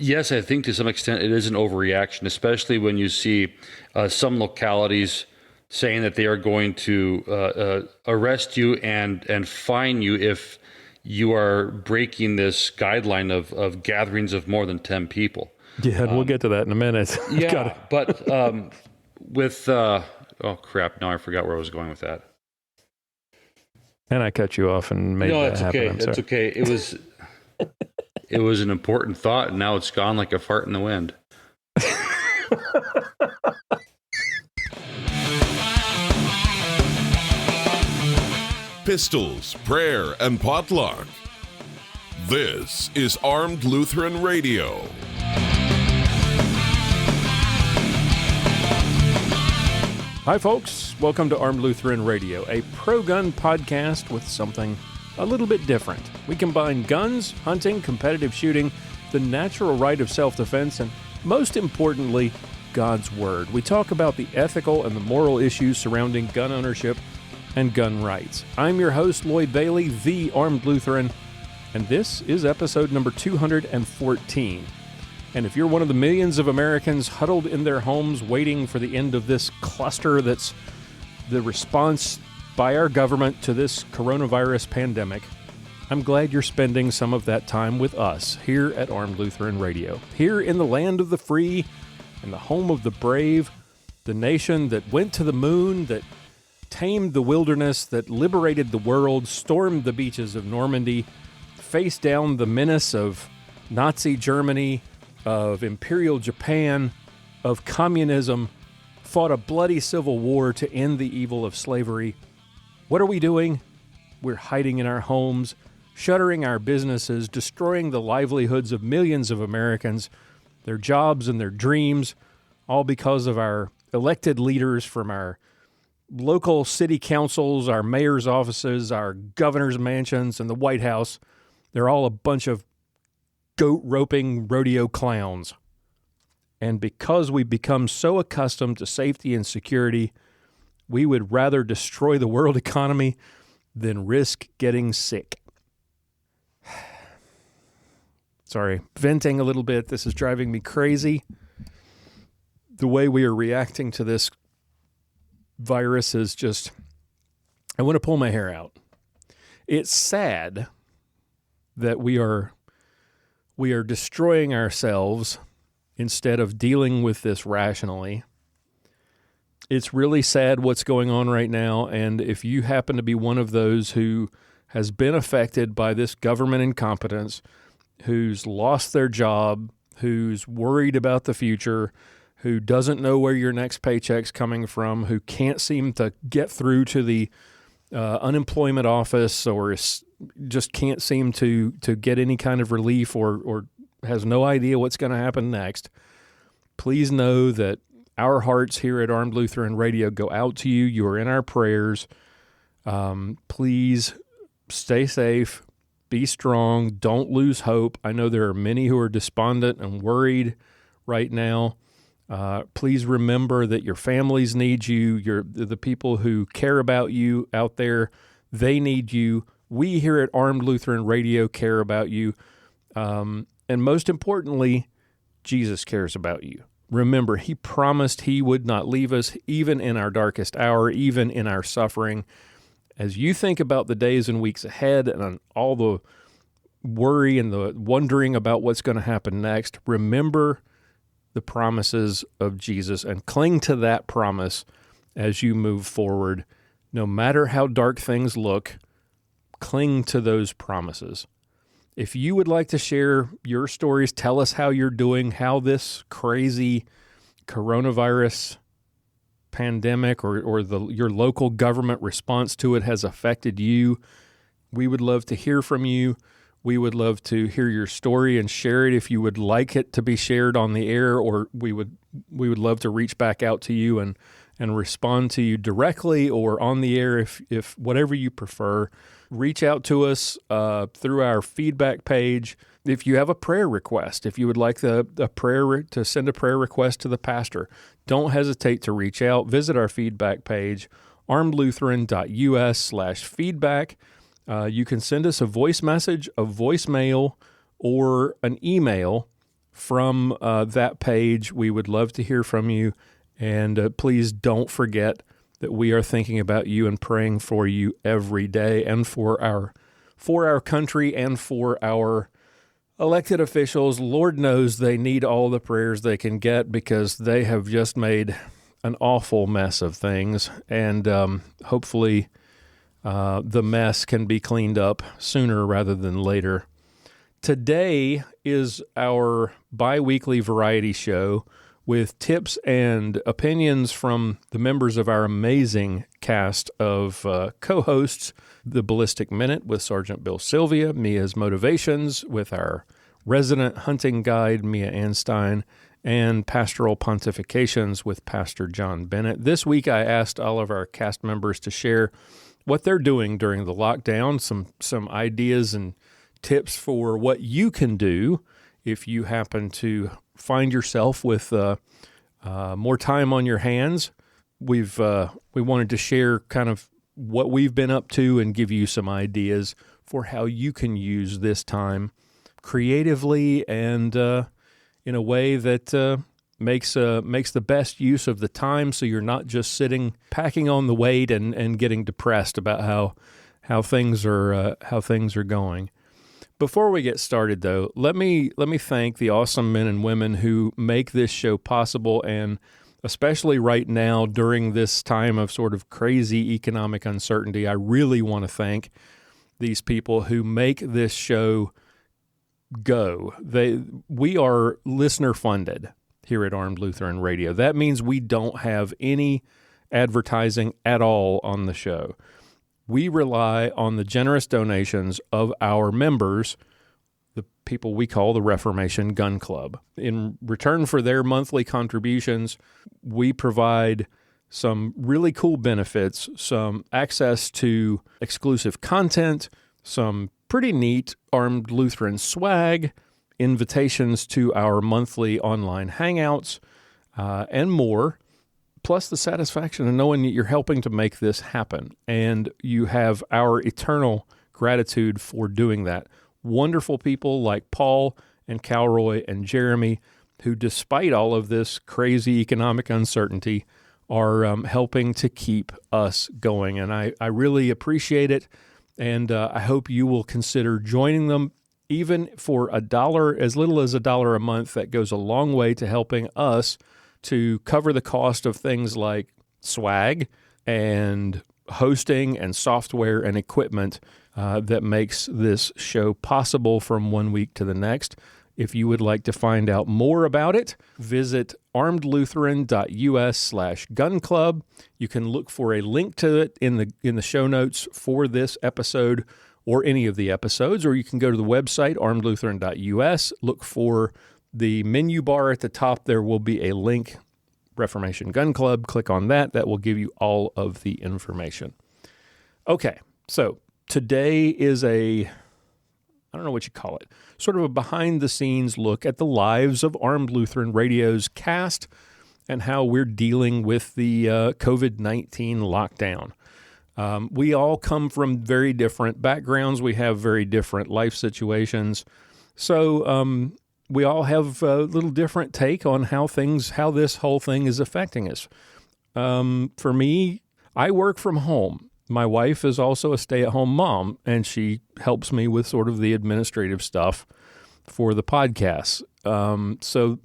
Yes, I think to some extent it is an overreaction, especially when you see some localities saying that they are going to arrest you and fine you if you are breaking this guideline of gatherings of more than 10 people. Yeah, and we'll get to that in a minute. Yeah, but with oh crap! Now I forgot where I was going with that. And I cut you off and made that happen. No, it's okay. It was an important thought, and now it's gone like a fart in the wind. Pistols, prayer, and potluck. This is Armed Lutheran Radio. Hi, folks. Welcome to Armed Lutheran Radio, a pro-gun podcast with something a little bit different. We combine guns, hunting, competitive shooting, the natural right of self-defense, and most importantly, God's Word. We talk about the ethical and the moral issues surrounding gun ownership and gun rights. I'm your host, Lloyd Bailey, the Armed Lutheran, and this is episode number 214. And if you're one of the millions of Americans huddled in their homes waiting for the end of this cluster that's the response by our government to this coronavirus pandemic, I'm glad you're spending some of that time with us here at Armed Lutheran Radio. Here in the land of the free and the home of the brave, the nation that went to the moon, that tamed the wilderness, that liberated the world, stormed the beaches of Normandy, faced down the menace of Nazi Germany, of Imperial Japan, of communism, fought a bloody civil war to end the evil of slavery. What are we doing? We're hiding in our homes, shuttering our businesses, destroying the livelihoods of millions of Americans, their jobs and their dreams, all because of our elected leaders from our local city councils, our mayor's offices, our governor's mansions, and the White House. They're all a bunch of goat-roping rodeo clowns. And because we've become so accustomed to safety and security, we would rather destroy the world economy than risk getting sick. Sorry, venting a little bit. This is driving me crazy. The way we are reacting to this virus is just, I want to pull my hair out. It's sad that we are destroying ourselves instead of dealing with this rationally. It's really sad what's going on right now, and if you happen to be one of those who has been affected by this government incompetence, who's lost their job, who's worried about the future, who doesn't know where your next paycheck's coming from, who can't seem to get through to the unemployment office or just can't seem to get any kind of relief or has no idea what's going to happen next, please know that our hearts here at Armed Lutheran Radio go out to you. You are in our prayers. Please stay safe, be strong, don't lose hope. I know there are many who are despondent and worried right now. Please remember that your families need you. The people who care about you out there, they need you. We here at Armed Lutheran Radio care about you. And most importantly, Jesus cares about you. Remember, he promised he would not leave us even in our darkest hour, even in our suffering. As you think about the days and weeks ahead and all the worry and the wondering about what's going to happen next, remember the promises of Jesus and cling to that promise as you move forward. No matter how dark things look, cling to those promises. If you would like to share your stories, tell us how you're doing, how this crazy coronavirus pandemic or your local government response to it has affected you. We would love to hear from you. We would love to hear your story and share it if you would like it to be shared on the air, or we would love to reach back out to you and respond to you directly or on the air if whatever you prefer. Reach out to us through our feedback page. If you have a prayer request, if you would like to send a prayer request to the pastor, don't hesitate to reach out. Visit our feedback page, armedlutheran.us/feedback. You can send us a voice message, a voicemail, or an email from that page. We would love to hear from you. And please don't forget that we are thinking about you and praying for you every day, and for our country and for our elected officials. Lord knows they need all the prayers they can get, because they have just made an awful mess of things. And hopefully the mess can be cleaned up sooner rather than later. Today is our bi-weekly variety show with tips and opinions from the members of our amazing cast of co-hosts, The Ballistic Minute with Sergeant Bill Sylvia, Mia's Motivations with our resident hunting guide, Mia Anstein, and Pastoral Pontifications with Pastor John Bennett. This week I asked all of our cast members to share what they're doing during the lockdown, some ideas and tips for what you can do if you happen to find yourself with more time on your hands. We wanted to share kind of what we've been up to and give you some ideas for how you can use this time creatively and in a way that makes the best use of the time, so you're not just sitting packing on the weight and getting depressed about how things are going. Before we get started, though, let me thank the awesome men and women who make this show possible, and especially right now during this time of sort of crazy economic uncertainty, I really want to thank these people who make this show go. We are listener funded here at Armed Lutheran Radio. That means we don't have any advertising at all on the show. We rely on the generous donations of our members, the people we call the Reformation Gun Club. In return for their monthly contributions, we provide some really cool benefits, some access to exclusive content, some pretty neat Armed Lutheran swag, invitations to our monthly online hangouts, and more. Plus the satisfaction of knowing that you're helping to make this happen, and you have our eternal gratitude for doing that. Wonderful people like Paul and Calroy and Jeremy, who despite all of this crazy economic uncertainty are helping to keep us going, and I really appreciate it, and I hope you will consider joining them. Even for $1, as little as $1 a month, that goes a long way to helping us to cover the cost of things like swag and hosting and software and equipment that makes this show possible from one week to the next. If you would like to find out more about it, visit armedlutheran.us/gun club. You can look for a link to it in the show notes for this episode or any of the episodes, or you can go to the website, armedlutheran.us, look for the menu bar at the top. There will be a link, Reformation Gun Club. Click on that. That will give you all of the information. Okay, so today is I don't know what you call it, sort of a behind-the-scenes look at the lives of Armed Lutheran Radio's cast and how we're dealing with the COVID-19 lockdown. We all come from very different backgrounds. We have very different life situations. So we all have a little different take on how this whole thing is affecting us. For me, I work from home. My wife is also a stay-at-home mom, and she helps me with sort of the administrative stuff for the podcasts. So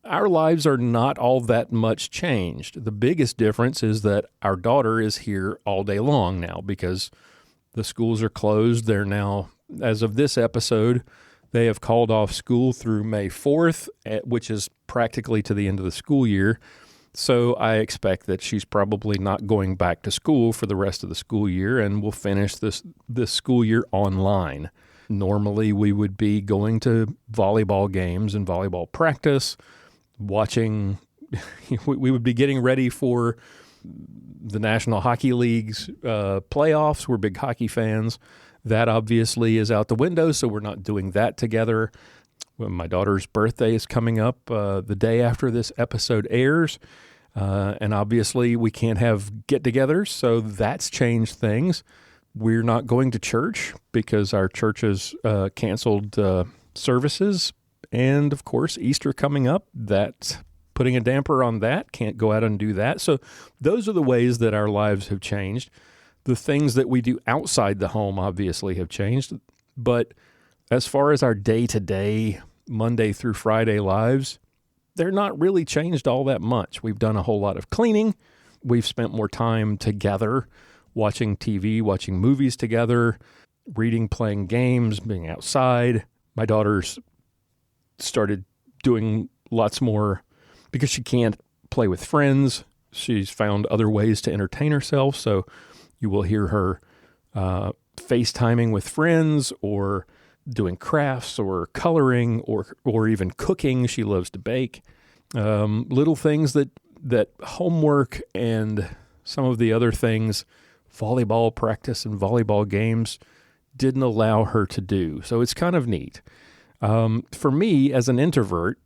our lives are not all that much changed. The biggest difference is that our daughter is here all day long now because the schools are closed. They're now, as of this episode, they have called off school through May 4th, which is practically to the end of the school year. So I expect that she's probably not going back to school for the rest of the school year, and we'll finish this school year online. Normally, we would be going to volleyball games and volleyball practice, watching. We would be getting ready for the National Hockey League's playoffs. We're big hockey fans. That obviously is out the window, so we're not doing that together. Well, my daughter's birthday is coming up the day after this episode airs, and obviously we can't have get-togethers, so that's changed things. We're not going to church because our church has canceled services And of course, Easter coming up, that's putting a damper on that. Can't go out and do that. So those are the ways that our lives have changed. The things that we do outside the home obviously have changed. But as far as our day-to-day, Monday through Friday lives, they're not really changed all that much. We've done a whole lot of cleaning. We've spent more time together, watching TV, watching movies together, reading, playing games, being outside. My daughter's started doing lots more because she can't play with friends. She's found other ways to entertain herself. So you will hear her FaceTiming with friends or doing crafts or coloring or even cooking. She loves to bake. Little things that homework and some of the other things, volleyball practice and volleyball games, didn't allow her to do. So it's kind of neat. For me, as an introvert,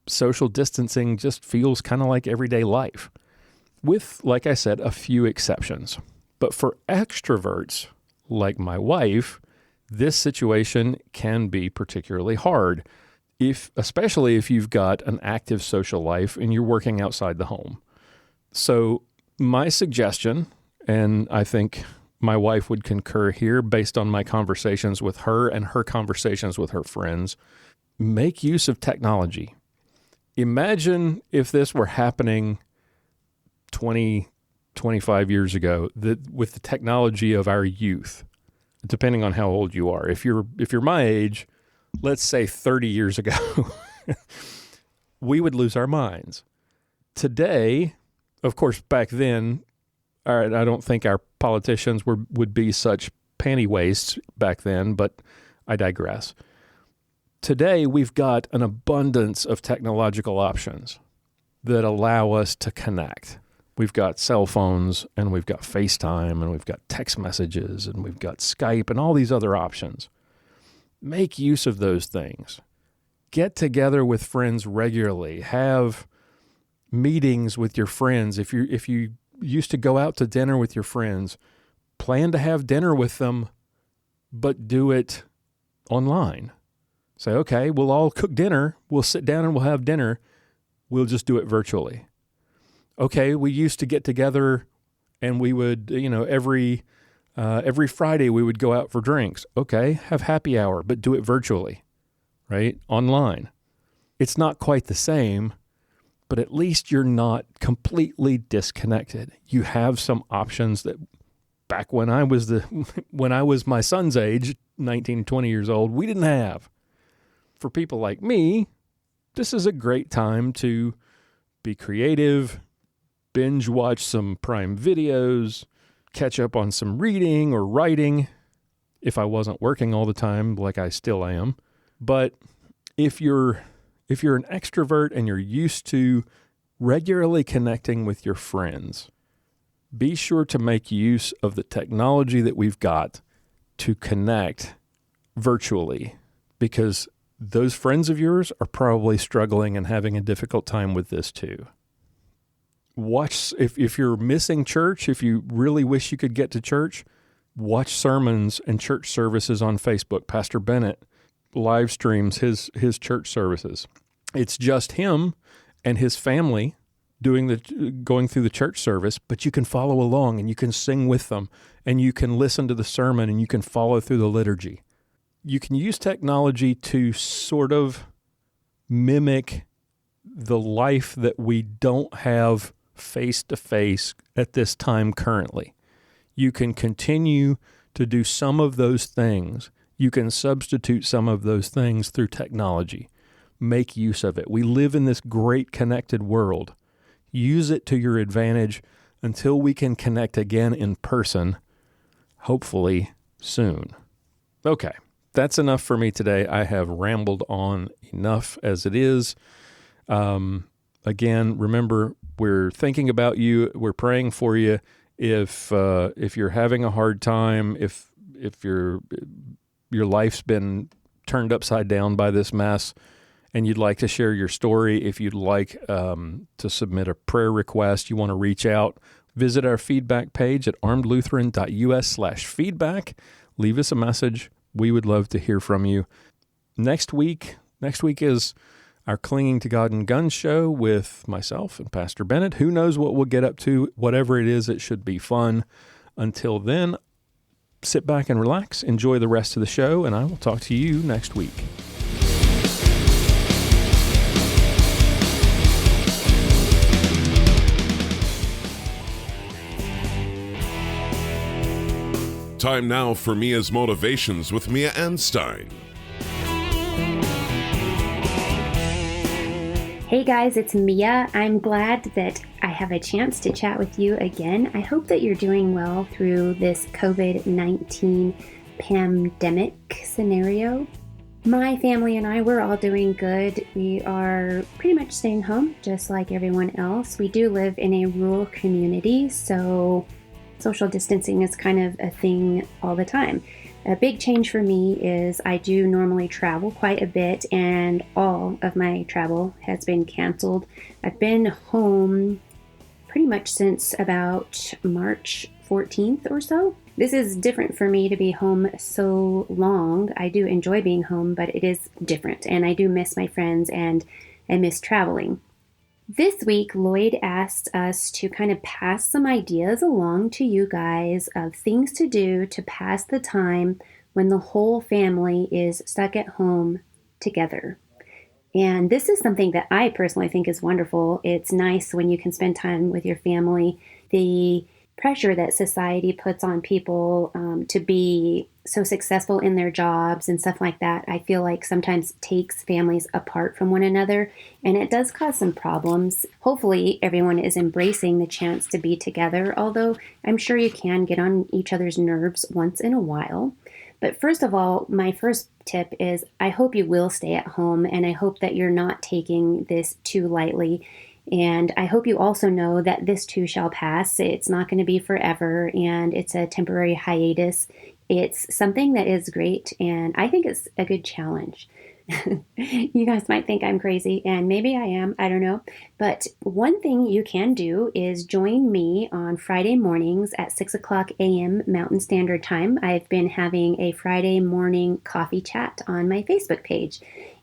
social distancing just feels kind of like everyday life, with, like I said, a few exceptions. But for extroverts, like my wife, this situation can be particularly hard, especially if you've got an active social life and you're working outside the home. So my suggestion, and I think my wife would concur here based on my conversations with her and her conversations with her friends, make use of technology. Imagine if this were happening 20, 25 years ago, with the technology of our youth, depending on how old you are. If you're my age, let's say 30 years ago, we would lose our minds. Today, of course, back then, I don't think our politicians would be such panty waists back then, but I digress. Today, we've got an abundance of technological options that allow us to connect. We've got cell phones, and we've got FaceTime, and we've got text messages, and we've got Skype, and all these other options. Make use of those things. Get together with friends regularly. Have meetings with your friends. If you used to go out to dinner with your friends, plan to have dinner with them, but do it online. Say, okay, we'll all cook dinner. We'll sit down and we'll have dinner. We'll just do it virtually. Okay, we used to get together and we would, every Friday we would go out for drinks. Okay, have happy hour, but do it virtually, right? Online. It's not quite the same, but at least you're not completely disconnected. You have some options that back when I was my son's age, 19, 20 years old, we didn't have. For people like me, this is a great time to be creative, binge watch some Prime videos, catch up on some reading or writing if I wasn't working all the time like I still am. But if you're an extrovert and you're used to regularly connecting with your friends, be sure to make use of the technology that we've got to connect virtually, because those friends of yours are probably struggling and having a difficult time with this too. Watch, if you're missing church, if you really wish you could get to church, watch sermons and church services on Facebook. Pastor Bennett live streams his church services. It's just him and his family going through the church service, but you can follow along and you can sing with them and you can listen to the sermon and you can follow through the liturgy. You can use technology to sort of mimic the life that we don't have face-to-face at this time currently. You can continue to do some of those things. You can substitute some of those things through technology. Make use of it. We live in this great connected world. Use it to your advantage until we can connect again in person, hopefully soon. Okay, that's enough for me today. I have rambled on enough as it is. Again, remember, we're thinking about you. We're praying for you. If you're having a hard time, if your life's been turned upside down by this mess, and you'd like to share your story, if you'd like to submit a prayer request, you want to reach out, visit our feedback page at armedlutheran.us/feedback. Leave us a message. We would love to hear from you. Next week, Next week is our Clinging to God and Guns show with myself and Pastor Bennett. Who knows what we'll get up to? Whatever it is, it should be fun. Until then, sit back and relax, enjoy the rest of the show, and I will talk to you next week. Time now for Mia's Motivations with Mia Anstein. Hey guys, it's Mia. I'm glad that I have a chance to chat with you again. I hope that you're doing well through this COVID-19 pandemic scenario. My family and I, we're all doing good. We are pretty much staying home just like everyone else. We do live in a rural community, so social distancing is kind of a thing all the time. A big change for me is I do normally travel quite a bit, and all of my travel has been canceled. I've been home pretty much since about March 14th or so. This is different for me to be home so long. I do enjoy being home, but it is different, and I do miss my friends and I miss traveling. This week, Lloyd asked us to kind of pass some ideas along to you guys of things to do to pass the time when the whole family is stuck at home together. And this is something that I personally think is wonderful. It's nice when you can spend time with your family. The pressure that society puts on people to be so successful in their jobs and stuff like that, I feel like sometimes takes families apart from one another, and it does cause some problems. Hopefully everyone is embracing the chance to be together, although I'm sure you can get on each other's nerves once in a while. But first of all, my first tip is I hope you will stay at home, and I hope that you're not taking this too lightly. And I hope you also know that this too shall pass. It's not going to be forever, and it's a temporary hiatus. It's something that is great, and I think it's a good challenge. You guys might think I'm crazy, and maybe I am, I don't know. But one thing you can do is join me on Friday mornings at 6 o'clock a.m. Mountain Standard Time. I've been having a Friday morning coffee chat on my Facebook page.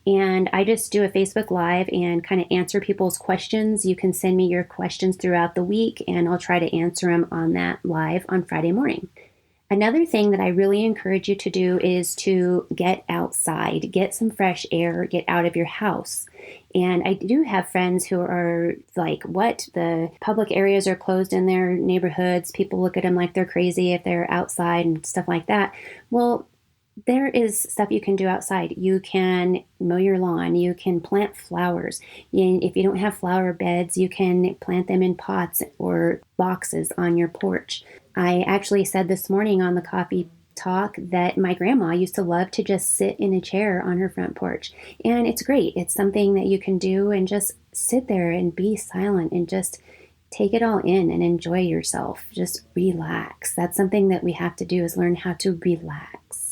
And I just do a Facebook Live and kind of answer people's questions. You can send me your questions throughout the week, and I'll try to answer them on that live on Friday morning. Another thing that I really encourage you to do is to get outside, get some fresh air, get out of your house. And I do have friends who are like, what? The public areas are closed in their neighborhoods. People look at them like they're crazy if they're outside and stuff like that. Well, there is stuff you can do outside. You can mow your lawn. You can plant flowers. If you don't have flower beds, you can plant them in pots or boxes on your porch. I actually said this morning on the coffee talk that my grandma used to love to just sit in a chair on her front porch. And it's great. It's something that you can do and just sit there and be silent and just take it all in and enjoy yourself. Just relax. That's something that we have to do, is learn how to relax.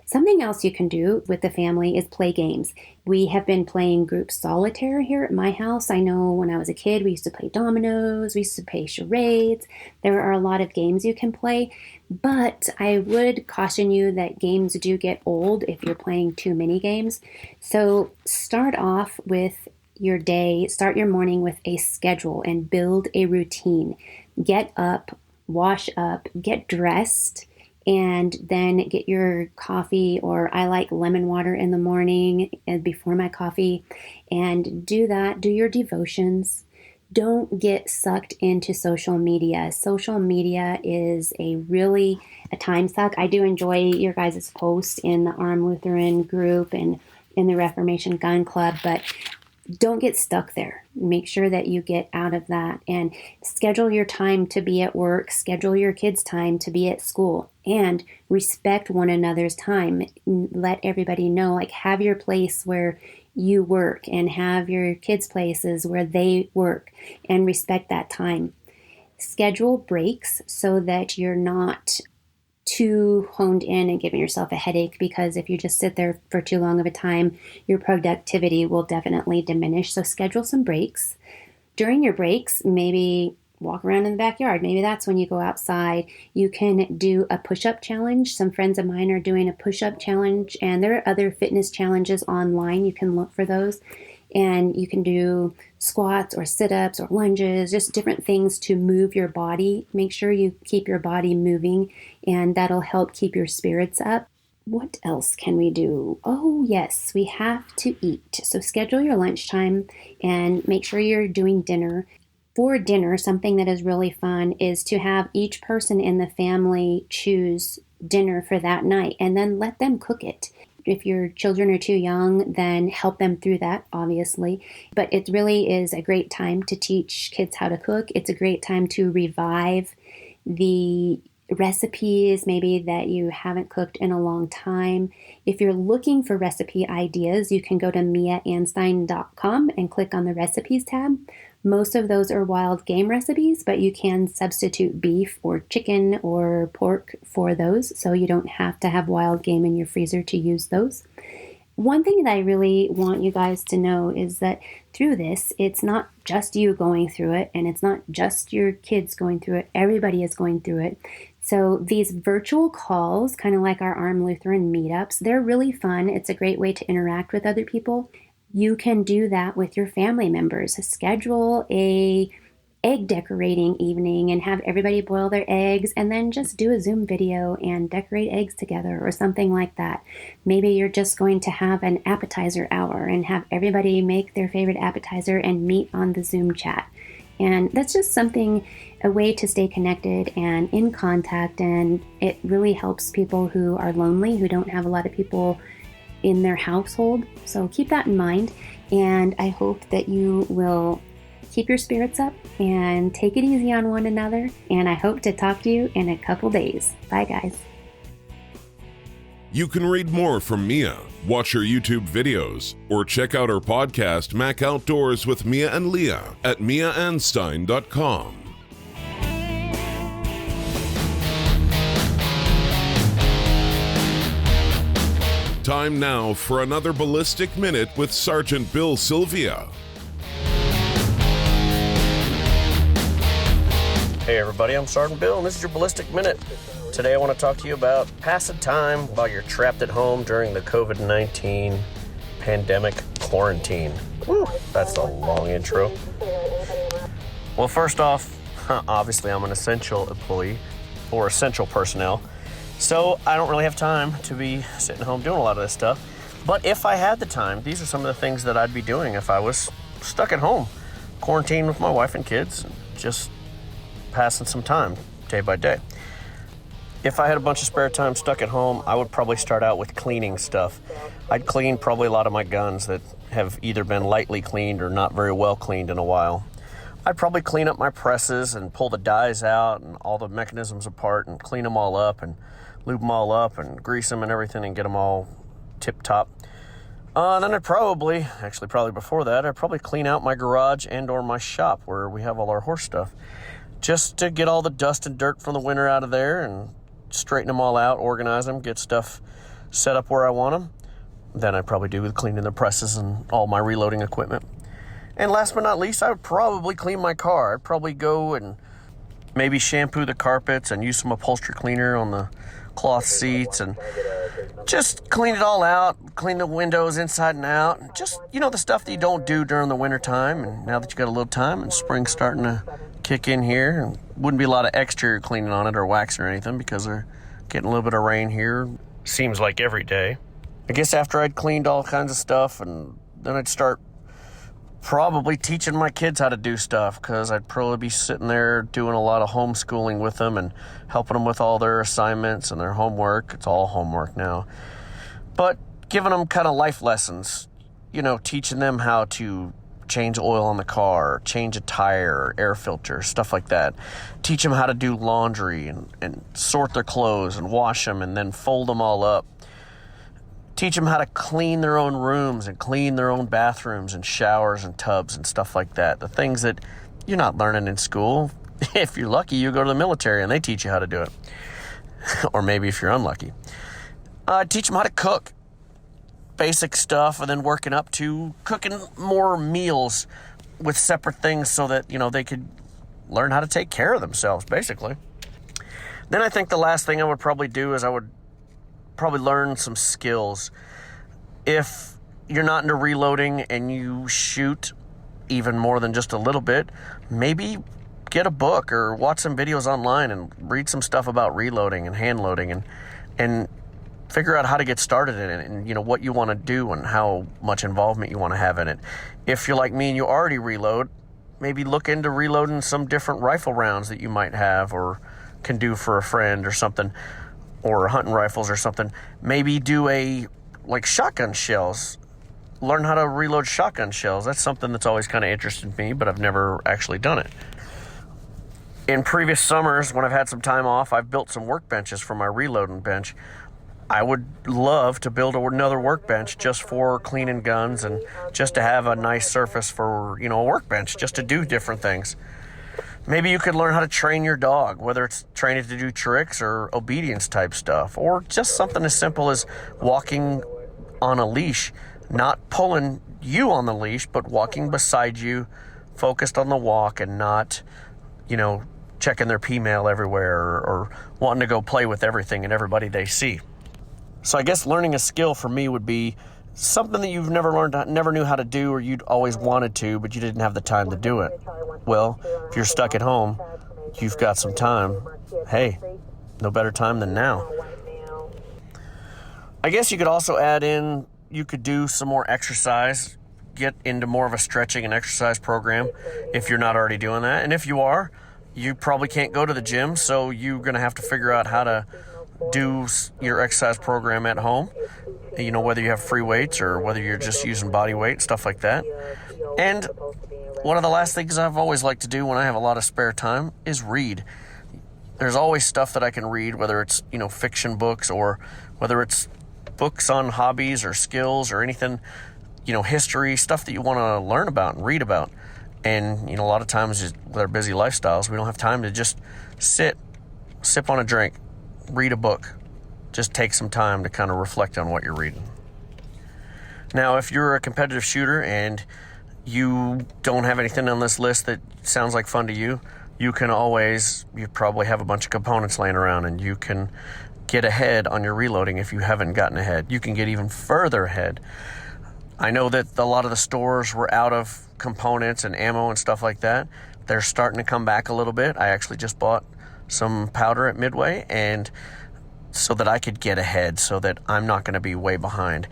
Something else you can do with the family is play games. We have been playing group solitaire here at my house. I know when I was a kid, we used to play dominoes, we used to play charades. There are a lot of games you can play, but I would caution you that games do get old if you're playing too many games. So start off with your day, start your morning with a schedule and build a routine. Get up, wash up, get dressed, and then get your coffee, or I like lemon water in the morning and before my coffee, and do that. Do your devotions. Don't get sucked into social media. Social media is a time suck. I do enjoy your guys' posts in the Armed Lutheran group and in the Reformation Gun Club, but don't get stuck there. Make sure that you get out of that and schedule your time to be at work, schedule your kids' time to be at school, and respect one another's time. Let everybody know, like, have your place where you work and have your kids' places where they work, and respect that time. Schedule breaks so that you're not too honed in and giving yourself a headache, because if you just sit there for too long of a time, your productivity will definitely diminish. So schedule some breaks. During your breaks, maybe walk around in the backyard. Maybe that's when you go outside. You can do a push-up challenge. Some friends of mine are doing a push-up challenge, and there are other fitness challenges online. You can look for those. And you can do squats or sit-ups or lunges, just different things to move your body. Make sure you keep your body moving, and that'll help keep your spirits up. What else can we do? Oh, yes, we have to eat. So schedule your lunchtime and make sure you're doing dinner. For dinner, something that is really fun is to have each person in the family choose dinner for that night and then let them cook it. If your children are too young, then help them through that, obviously. But it really is a great time to teach kids how to cook. It's a great time to revive the recipes maybe that you haven't cooked in a long time. If you're looking for recipe ideas, you can go to miaanstein.com and click on the recipes tab. Most of those are wild game recipes, but you can substitute beef or chicken or pork for those, so you don't have to have wild game in your freezer to use those. One thing that I really want you guys to know is that through this, it's not just you going through it, and it's not just your kids going through it. Everybody is going through it. So these virtual calls, kind of like our Arm Lutheran meetups, they're really fun. It's a great way to interact with other people. You can do that with your family members. Schedule a egg decorating evening and have everybody boil their eggs, and then just do a Zoom video and decorate eggs together or something like that. Maybe you're just going to have an appetizer hour and have everybody make their favorite appetizer and meet on the Zoom chat. And that's just something, a way to stay connected and in contact, and it really helps people who are lonely, who don't have a lot of people in their household. So keep that in mind, and I hope that you will keep your spirits up and take it easy on one another, and I hope to talk to you in a couple days. Bye, guys. You can read more from Mia, watch her YouTube videos, or check out her podcast, Mac Outdoors with Mia and Leah, at miaanstein.com. Time now for another Ballistic Minute with Sergeant Bill Sylvia. Hey everybody, I'm Sergeant Bill, and this is your Ballistic Minute. Today I want to talk to you about passing time while you're trapped at home during the COVID-19 pandemic quarantine. Woo, that's a long intro. Well, first off, obviously I'm an essential employee or essential personnel, so I don't really have time to be sitting home doing a lot of this stuff. But if I had the time, these are some of the things that I'd be doing if I was stuck at home, quarantined with my wife and kids, just passing some time day by day. If I had a bunch of spare time stuck at home, I would probably start out with cleaning stuff. I'd clean probably a lot of my guns that have either been lightly cleaned or not very well cleaned in a while. I'd probably clean up my presses and pull the dies out and all the mechanisms apart and clean them all up and lube them all up and grease them and everything and get them all tip-top. Then I'd probably before that, I'd probably clean out my garage and or my shop where we have all our horse stuff, just to get all the dust and dirt from the winter out of there and straighten them all out, organize them, get stuff set up where I want them. Then I'd probably do with cleaning the presses and all my reloading equipment. And last but not least, I would probably clean my car. I'd probably go and maybe shampoo the carpets and use some upholstery cleaner on the cloth seats and just clean it all out, clean the windows inside and out, and just, the stuff that you don't do during the winter time. And now that you got a little time and spring's starting to kick in here, and wouldn't be a lot of exterior cleaning on it or waxing or anything because they're getting a little bit of rain here. Seems like every day. I guess after I'd cleaned all kinds of stuff, and then I'd start probably teaching my kids how to do stuff, because I'd probably be sitting there doing a lot of homeschooling with them and helping them with all their assignments and their homework. It's all homework now. But giving them kind of life lessons, teaching them how to change oil on the car, change a tire, air filter, stuff like that. Teach them how to do laundry and sort their clothes and wash them and then fold them all up. Teach them how to clean their own rooms and clean their own bathrooms and showers and tubs and stuff like that. The things that you're not learning in school. If you're lucky, you go to the military and they teach you how to do it. Or maybe if you're unlucky. Teach them how to cook. Basic stuff, and then working up to cooking more meals with separate things so that, they could learn how to take care of themselves, basically. Then I think the last thing I would probably do is I would probably learn some skills. If you're not into reloading and you shoot even more than just a little bit, maybe get a book or watch some videos online and read some stuff about reloading and hand loading and figure out how to get started in it and what you want to do and how much involvement you want to have in it. If you're like me and you already reload, maybe look into reloading some different rifle rounds that you might have or can do for a friend or something, or hunting rifles or something. Maybe do shotgun shells. Learn how to reload shotgun shells. That's something that's always kind of interested me, but I've never actually done it. In previous summers, when I've had some time off, I've built some workbenches for my reloading bench. I would love to build another workbench just for cleaning guns and just to have a nice surface for, a workbench, just to do different things. Maybe you could learn how to train your dog, whether it's train it to do tricks or obedience type stuff, or just something as simple as walking on a leash, not pulling you on the leash, but walking beside you, focused on the walk and not, checking their P-mail everywhere or wanting to go play with everything and everybody they see. So I guess learning a skill for me would be something that you've never learned, never knew how to do, or you'd always wanted to, but you didn't have the time to do it. Well, if you're stuck at home, you've got some time. Hey, no better time than now. I guess you could also add in, you could do some more exercise, get into more of a stretching and exercise program if you're not already doing that. And if you are, you probably can't go to the gym, so you're going to have to figure out how to do your exercise program at home, whether you have free weights or whether you're just using body weight, stuff like that. And one of the last things I've always liked to do when I have a lot of spare time is read. There's always stuff that I can read, whether it's, fiction books or whether it's books on hobbies or skills or anything, history, stuff that you want to learn about and read about. And, a lot of times with our busy lifestyles, we don't have time to just sip on a drink, read a book. Just take some time to kind of reflect on what you're reading. Now, if you're a competitive shooter and you don't have anything on this list that sounds like fun to you, you probably have a bunch of components laying around and you can get ahead on your reloading if you haven't gotten ahead. You can get even further ahead. I know that a lot of the stores were out of components and ammo and stuff like that. They're starting to come back a little bit. I actually just bought some powder at Midway, and so that I could get ahead, so that I'm not going to be way behind.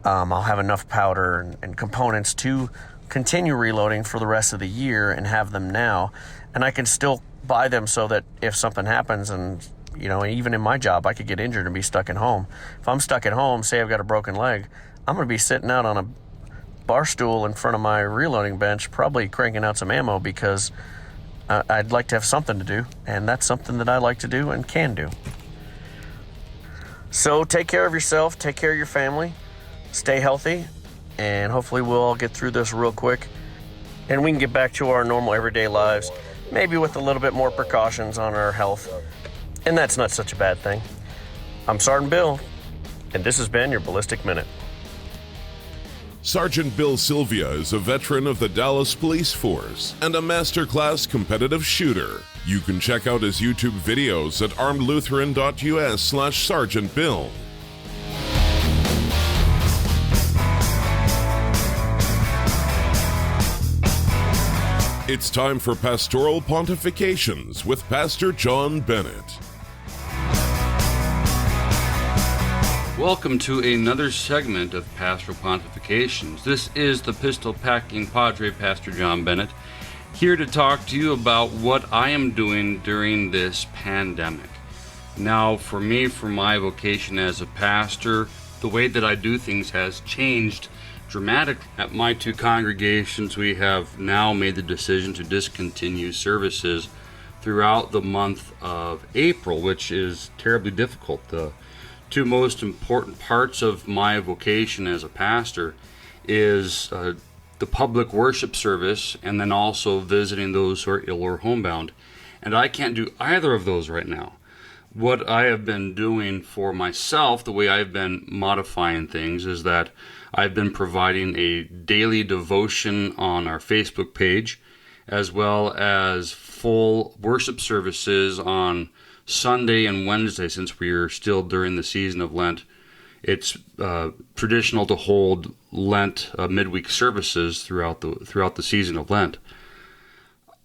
I'll have enough powder and components to continue reloading for the rest of the year and have them now, and I can still buy them so that if something happens and even in my job, I could get injured and be stuck at home. If I'm stuck at home, say I've got a broken leg, I'm going to be sitting out on a bar stool in front of my reloading bench, probably cranking out some ammo because I'd like to have something to do, and that's something that I like to do and can do. So take care of yourself, take care of your family, stay healthy, and hopefully we'll all get through this real quick, and we can get back to our normal everyday lives, maybe with a little bit more precautions on our health, and that's not such a bad thing. I'm Sergeant Bill, and this has been your Ballistic Minute. Sergeant Bill Sylvia is a veteran of the Dallas Police Force and a masterclass competitive shooter. You can check out his YouTube videos at armedlutheran.us/Sergeant Bill. It's time for Pastoral Pontifications with Pastor John Bennett. Welcome to another segment of Pastoral Pontifications. This is the pistol-packing Padre, Pastor John Bennett, here to talk to you about what I am doing during this pandemic. Now, for me, for my vocation as a pastor, the way that I do things has changed dramatically. At my two congregations, we have now made the decision to discontinue services throughout the month of April, which is terribly difficult. The two most important parts of my vocation as a pastor is the public worship service and then also visiting those who are ill or homebound. And I can't do either of those right now. What I have been doing for myself, the way I've been modifying things, is that I've been providing a daily devotion on our Facebook page, as well as full worship services on Sunday and Wednesday, since we are still during the season of Lent. It's traditional to hold Lent midweek services throughout the season of Lent.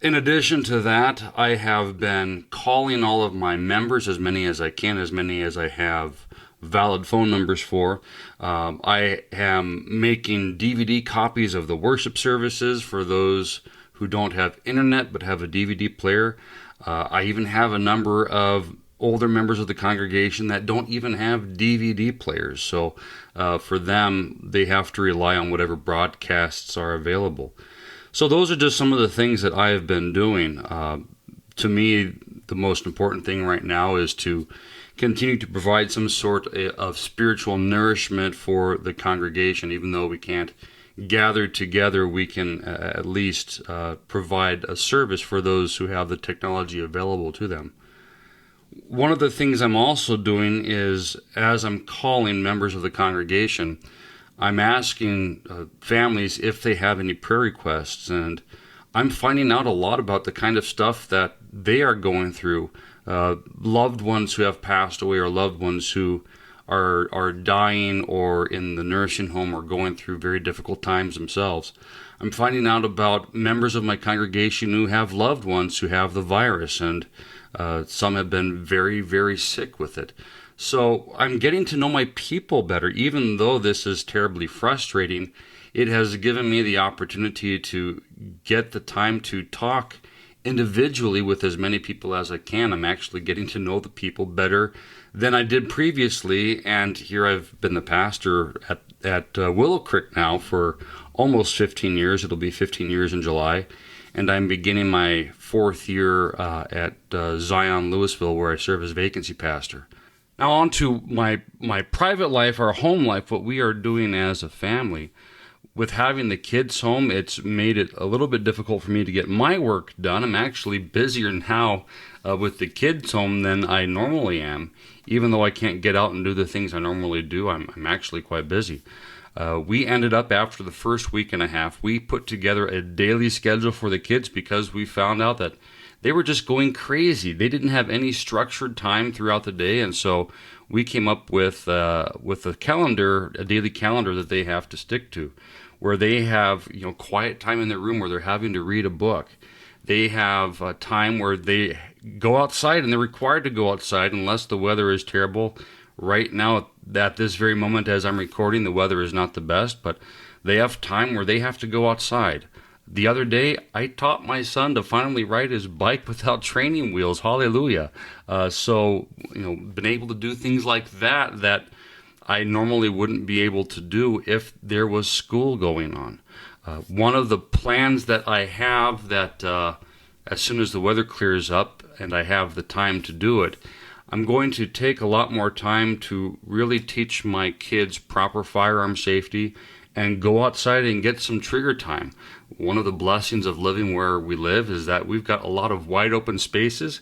In addition to that, I have been calling all of my members, as many as I can, as many as I have valid phone numbers for. I am making DVD copies of the worship services for those who don't have internet but have a DVD player. I even have a number of older members of the congregation that don't even have DVD players. So for them, they have to rely on whatever broadcasts are available. So those are just some of the things that I have been doing. To me, the most important thing right now is to continue to provide some sort of spiritual nourishment for the congregation. Even though we can't gather together, we can at least provide a service for those who have the technology available to them. One of the things I'm also doing is, as I'm calling members of the congregation, I'm asking families if they have any prayer requests, and I'm finding out a lot about the kind of stuff that they are going through. Loved ones who have passed away, or loved ones who are dying or in the nursing home or going through very difficult times themselves. I'm finding out about members of my congregation who have loved ones who have the virus, and some have been very, very sick with it. So I'm getting to know my people better. Even though this is terribly frustrating, it has given me the opportunity to get the time to talk individually with as many people as I can. I'm actually getting to know the people better than I did previously, and here I've been the pastor at Willow Creek now for almost 15 years. It'll be 15 years in July, and I'm beginning my 4th year at Zion Louisville, where I serve as vacancy pastor. Now on to my private life, our home life, what we are doing as a family. With having the kids home, it's made it a little bit difficult for me to get my work done. I'm actually busier now with the kids home than I normally am. Even though I can't get out and do the things I normally do, I'm actually quite busy. We ended up, after the first week and a half, we put together a daily schedule for the kids because we found out that they were just going crazy. They didn't have any structured time throughout the day, and so we came up with a calendar, a daily calendar that they have to stick to, where they have quiet time in their room where they're having to read a book. They have a time where they go outside, and they're required to go outside unless the weather is terrible. Right now, at this very moment as I'm recording, the weather is not the best, but they have time where they have to go outside. The other day, I taught my son to finally ride his bike without training wheels. Hallelujah. So, been able to do things like that I normally wouldn't be able to do if there was school going on. One of the plans that I have that as soon as the weather clears up and I have the time to do it, I'm going to take a lot more time to really teach my kids proper firearm safety and go outside and get some trigger time. One of the blessings of living where we live is that we've got a lot of wide open spaces,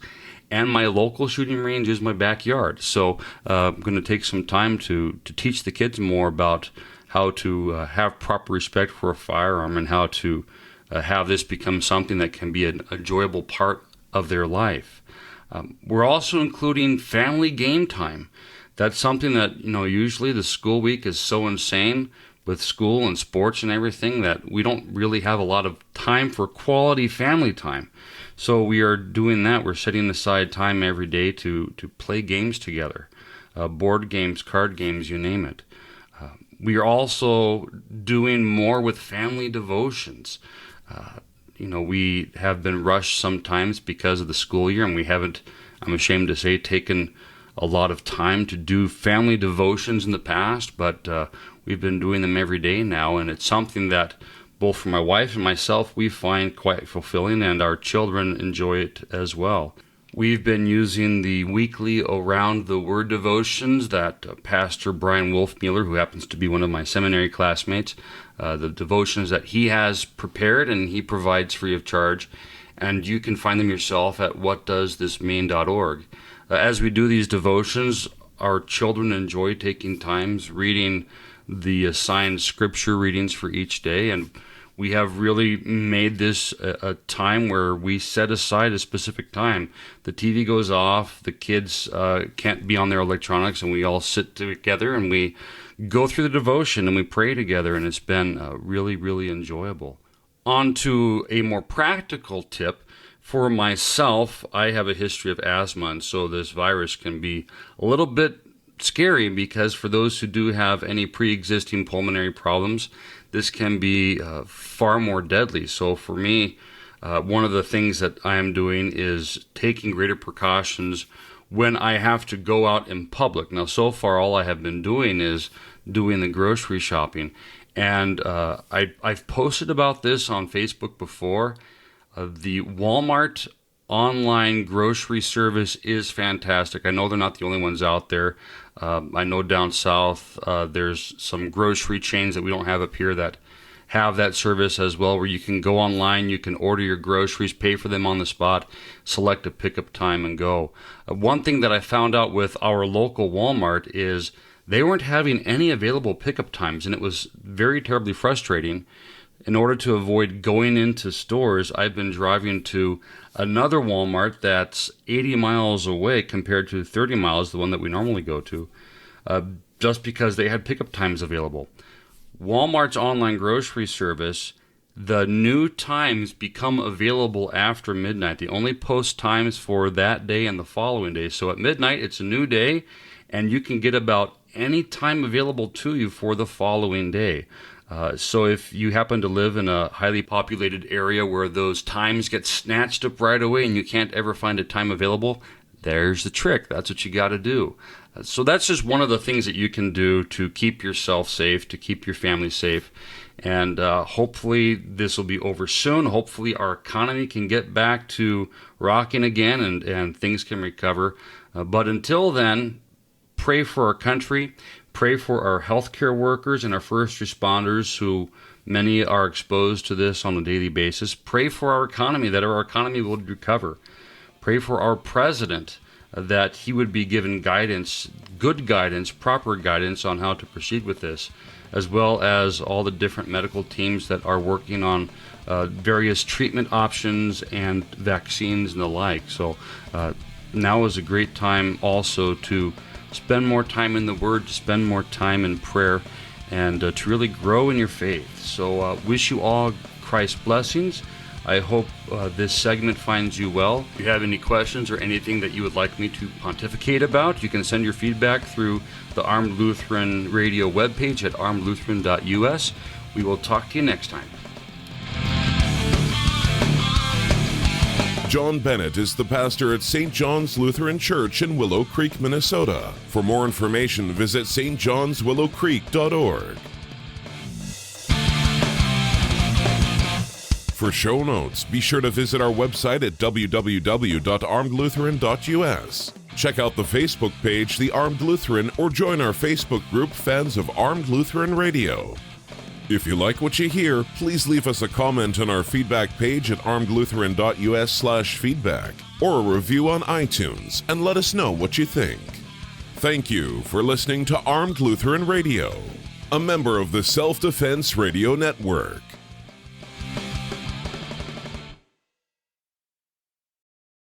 and my local shooting range is my backyard. So I'm going to take some time to teach the kids more about how to have proper respect for a firearm and how to have this become something that can be an enjoyable part of their life. We're also including family game time. That's something that, usually the school week is so insane with school and sports and everything that we don't really have a lot of time for quality family time. So we are doing that. We're setting aside time every day to play games together, board games, card games, you name it. We are also doing more with family devotions. We have been rushed sometimes because of the school year, and we haven't, I'm ashamed to say, taken a lot of time to do family devotions in the past, but we've been doing them every day now, and it's something that both for my wife and myself we find quite fulfilling, and our children enjoy it as well. We've been using the weekly Around the Word devotions that Pastor Brian Wolfmueller, who happens to be one of my seminary classmates, the devotions that he has prepared and he provides free of charge, and you can find them yourself at whatdoesthismean.org. As we do these devotions, our children enjoy taking times reading the assigned scripture readings for each day, and We have really made this a time where we set aside a specific time. The TV goes off, the kids can't be on their electronics, and we all sit together and we go through the devotion and we pray together, and it's been really, really enjoyable. On to a more practical tip. For myself, I have a history of asthma, and so this virus can be a little bit scary, because for those who do have any pre-existing pulmonary problems, this can be far more deadly. So for me, one of the things that I am doing is taking greater precautions when I have to go out in public. Now, so far, all I have been doing is doing the grocery shopping. And I've posted about this on Facebook before. The Walmart online grocery service is fantastic. I know they're not the only ones out there. I know down south there's some grocery chains that we don't have up here that have that service as well, where you can go online, you can order your groceries, pay for them on the spot, select a pickup time, and go. One thing that I found out with our local Walmart is they weren't having any available pickup times, and it was very terribly frustrating. In order to avoid going into stores, I've been driving to another Walmart that's 80 miles away compared to 30 miles, the one that we normally go to, just because they had pickup times available. Walmart's online grocery service, the new times become available after midnight. They only post times for that day and the following day. So at midnight, it's a new day, and you can get about any time available to you for the following day. So if you happen to live in a highly populated area where those times get snatched up right away and you can't ever find a time available, there's the trick. That's what you got to do. So that's just one of the things that you can do to keep yourself safe, to keep your family safe. And hopefully this will be over soon. Hopefully our economy can get back to rocking again, and things can recover. But until then, pray for our country. Pray for our healthcare workers and our first responders, who many are exposed to this on a daily basis. Pray for our economy, that our economy will recover. Pray for our president, that he would be given guidance, good guidance, proper guidance on how to proceed with this, as well as all the different medical teams that are working on various treatment options and vaccines and the like. So now is a great time also to spend more time in the Word, to spend more time in prayer, and to really grow in your faith. So wish you all Christ's blessings. I hope this segment finds you well. If you have any questions or anything that you would like me to pontificate about, you can send your feedback through the Armed Lutheran Radio webpage at armedlutheran.us. We will talk to you next time. John Bennett is the pastor at St. John's Lutheran Church in Willow Creek, Minnesota. For more information, visit stjohnswillowcreek.org. For show notes, be sure to visit our website at www.armedlutheran.us. Check out the Facebook page, The Armed Lutheran, or join our Facebook group, Fans of Armed Lutheran Radio. If you like what you hear, please leave us a comment on our feedback page at armedlutheran.us/feedback, or a review on iTunes, and let us know what you think. Thank you for listening to Armed Lutheran Radio, a member of the Self-Defense Radio Network.